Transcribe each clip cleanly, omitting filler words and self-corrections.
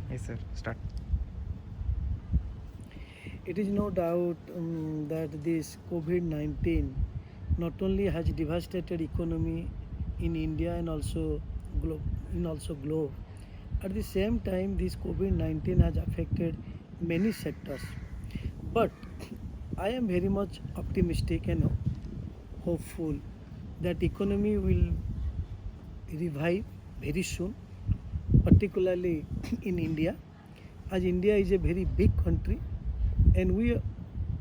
Yes, sir. Start. It is no doubt that this COVID-19 not only has devastated economy in India and also globe. At the same time, this COVID-19 has affected many sectors. But I am very much optimistic and hopeful that economy will revive very soon, particularly in India, as India is a very big country and we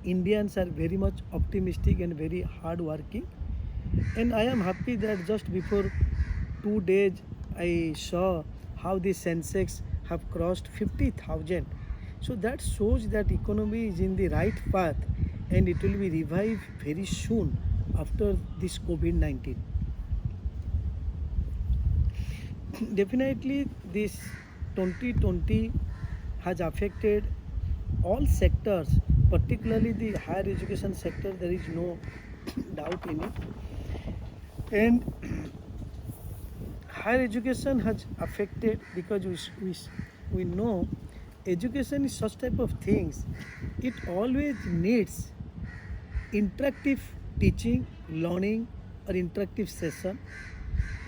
Indians are very much optimistic and very hard working. And I am happy that just before 2 days I saw how the Sensex have crossed 50,000. So that shows that economy is in the right path and it will be revived very soon after this COVID-19. Definitely this 2020 has affected all sectors, particularly the higher education sector. There is no doubt in it. And higher education has affected because we know education is such type of things. It always needs interactive teaching, learning, or interactive session.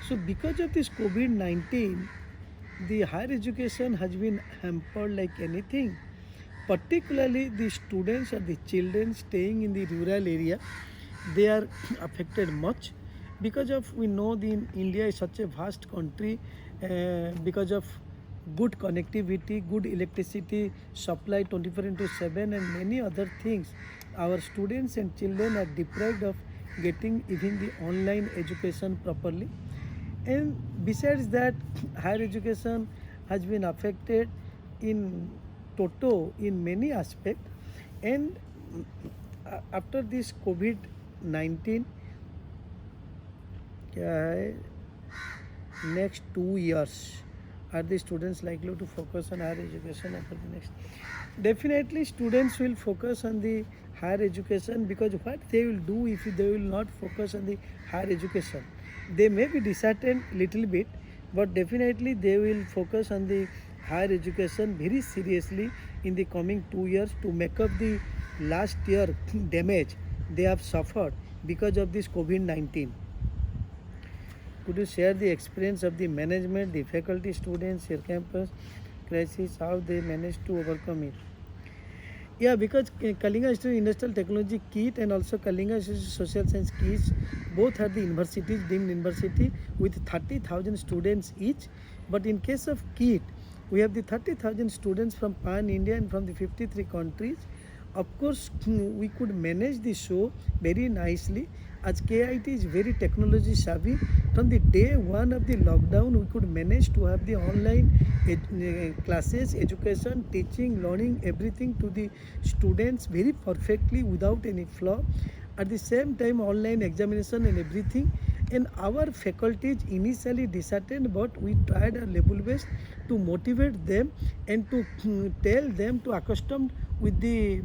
So because of this COVID-19, the higher education has been hampered like anything. Particularly the students or the children staying in the rural area, they are affected much because of we know the India is such a vast country because of good connectivity, good electricity supply 24 into 7 and many other things. Our students and children are deprived of getting even the online education properly. And besides that, higher education has been affected in toto in many aspects. And after this COVID-19, next 2 years, are the students likely to focus on higher education after the next? Definitely, students will focus on the higher education because what they will do if they will not focus on the higher education, they may be disheartened little bit, but definitely they will focus on the higher education very seriously in the coming 2 years to make up the last year damage they have suffered because of this COVID-19. Could you share the experience of the management, the faculty, students, your campus crisis, how they managed to overcome it? Yeah, because Kalinga Institute Industrial Technology KIT and also Kalinga Institute Social Science KIT both are the universities, deemed university with 30,000 students each. But in case of KIT, we have the 30,000 students from Pan India and from the 53 countries. Of course, we could manage the show very nicely as KIT is very technology savvy. From the day one of the lockdown, we could manage to have the online classes, education, teaching, learning, everything to the students very perfectly without any flaw. At the same time, online examination and everything. And our faculties initially disheartened, but we tried our level best to motivate them and to tell them to accustom with the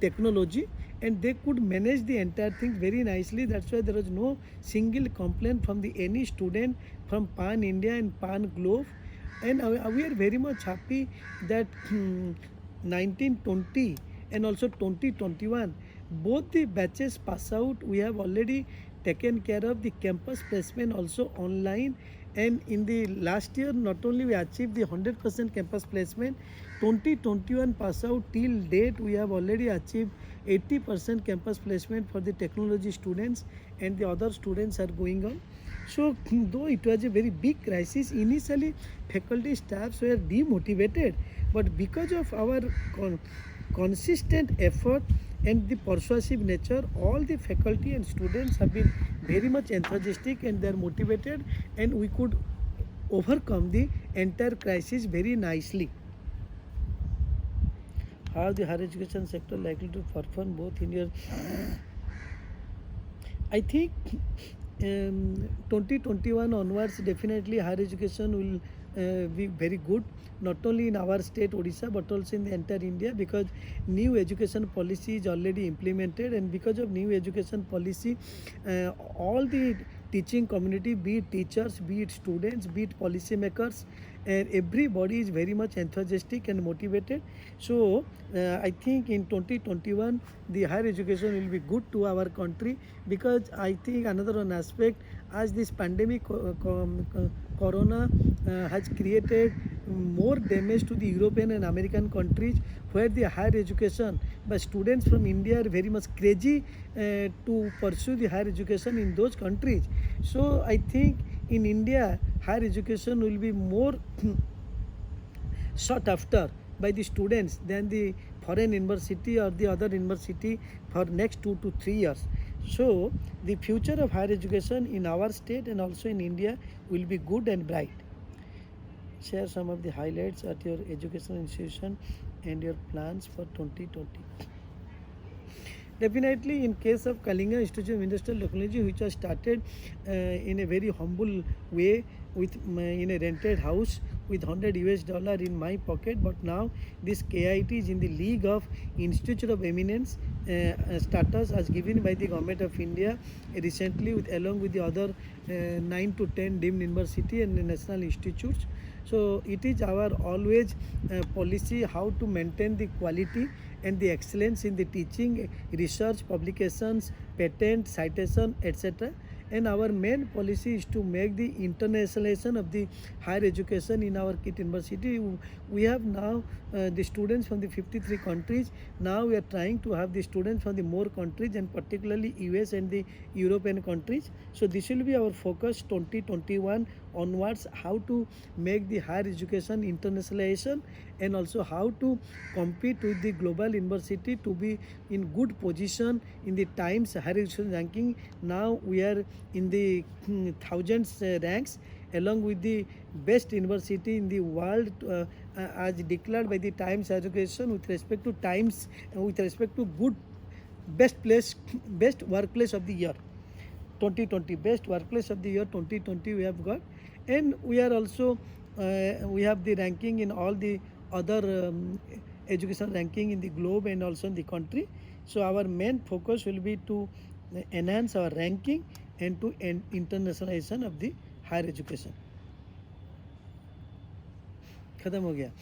technology, and they could manage the entire thing very nicely. That's why there was no single complaint from the any student from Pan India and Pan Globe. And we are very much happy that 1920 and also 2021 both the batches pass out. We have already taken care of the campus placement also online, and in the last year not only we achieved the 100% campus placement, 2021 pass out till date we have already achieved 80% campus placement for the technology students, and the other students are going on. So though it was a very big crisis initially, faculty staffs were demotivated, but because of our consistent effort and the persuasive nature, all the faculty and students have been very much enthusiastic and they are motivated, and we could overcome the entire crisis very nicely. How the higher education sector likely to perform both in your? I think 2021 onwards, definitely higher education will be very good, not only in our state Odisha but also in the entire India, because new education policy is already implemented, and because of new education policy, all the teaching community, be it teachers, be it students, be it policy makers, and everybody is very much enthusiastic and motivated. So I think in 2021 the higher education will be good to our country, because I think another one aspect, as this pandemic corona has created more damage to the European and American countries, where the higher education, but students from India are very much crazy to pursue the higher education in those countries. So I think in India higher education will be more sought after by the students than the foreign university or the other university for next 2 to 3 years. So the future of higher education in our state and also in India will be good and bright. Share some of the highlights at your educational institution and your plans for 2020. Definitely, in case of Kalinga Institute of Industrial Technology, which was started in a very humble way with in a rented house with $100 in my pocket, but now this KIT is in the league of Institute of Eminence status as given by the Government of India recently, with along with the other 9 to 10 deemed university and national institutes. So it is our always policy how to maintain the quality and the excellence in the teaching, research, publications, patent, citation, etc. And our main policy is to make the internationalization of the higher education in our KIT university. We have now the students from the 53 countries. Now we are trying to have the students from the more countries, and particularly US and the European countries. So this will be our focus 2021 onwards, how to make the higher education internationalization, and also how to compete with the global university to be in good position in the Times higher education ranking. Now we are in the thousands ranks, along with the best university in the world as declared by the Times Education with respect to Times, with respect to good best workplace of the year 2020, best workplace of the year 2020 we have got. And we are also we have the ranking in all the other education ranking in the globe and also in the country. So our main focus will be to enhance our ranking and to internationalization of the higher education. खत्म हो गया.